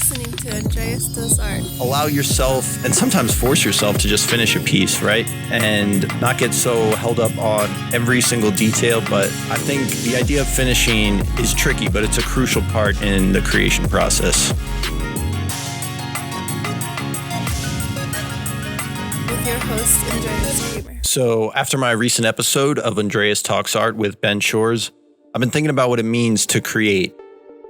listening to AndreasDoesArt. Allow yourself and sometimes force yourself to just finish a piece, right? And not get so held up on every single detail. But I think the idea of finishing is tricky, but it's a crucial part in the creation process. With your host, Andreas Gamer. So after my recent episode of Andreas Talks Art with Ben Shores, I've been thinking about what it means to create.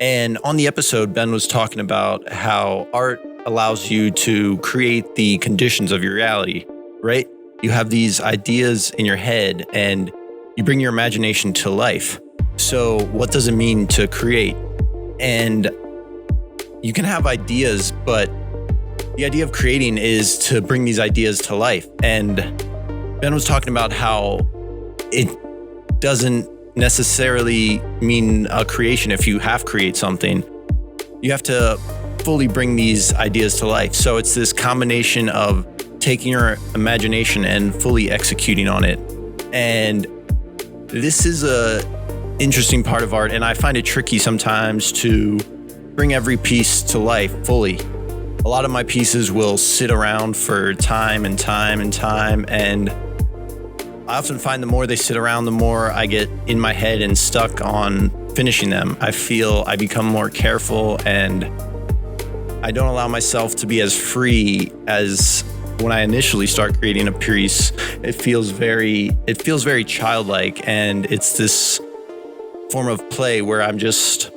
And on the episode, Ben was talking about how art allows you to create the conditions of your reality, right? You have these ideas in your head and you bring your imagination to life. So what does it mean to create? And you can have ideas, but the idea of creating is to bring these ideas to life. And Ben was talking about how it doesn't necessarily mean a creation. If you have create something, you have to fully bring these ideas to life. So it's this combination of taking your imagination and fully executing on it. And this is a interesting part of art, and I find it tricky sometimes to bring every piece to life fully. A lot of my pieces will sit around for time and time and time, and I often find the more they sit around, the more I get in my head and stuck on finishing them. I feel I become more careful and I don't allow myself to be as free as when I initially start creating a piece. It feels very childlike, and it's this form of play where I'm just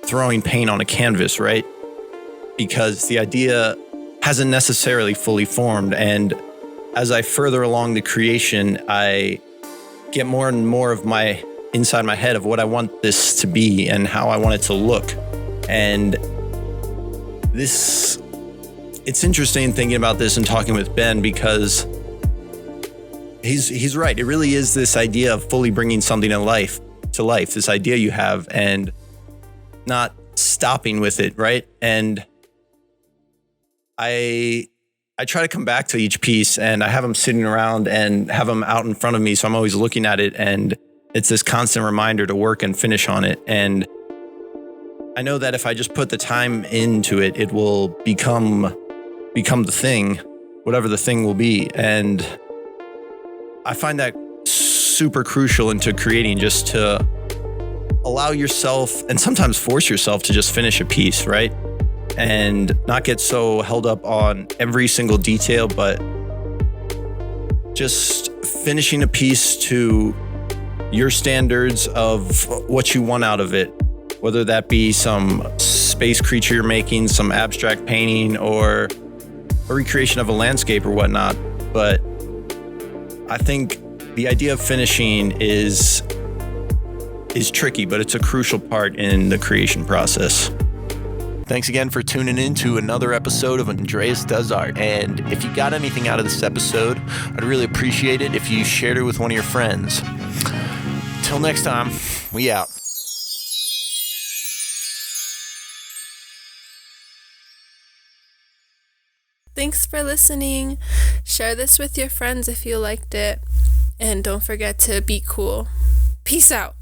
throwing paint on a canvas, right? Because the idea hasn't necessarily fully formed, and as I further along the creation, I get more and more of my inside my head of what I want this to be and how I want it to look. And it's interesting thinking about this and talking with Ben, because he's right. It really is this idea of fully bringing something to life, this idea you have, and not stopping with it, right? And I try to come back to each piece, and I have them sitting around and have them out in front of me. So I'm always looking at it, and it's this constant reminder to work and finish on it. And I know that if I just put the time into it, it will become the thing, whatever the thing will be. And I find that super crucial into creating, just to allow yourself and sometimes force yourself to just finish a piece, right? And not get so held up on every single detail, but just finishing a piece to your standards of what you want out of it, whether that be some space creature you're making, some abstract painting, or a recreation of a landscape or whatnot. But I think the idea of finishing is tricky, but it's a crucial part in the creation process. Thanks again for tuning in to another episode of Andreas Does Art. And if you got anything out of this episode, I'd really appreciate it if you shared it with one of your friends. Till next time, we out. Thanks for listening. Share this with your friends if you liked it. And don't forget to be cool. Peace out.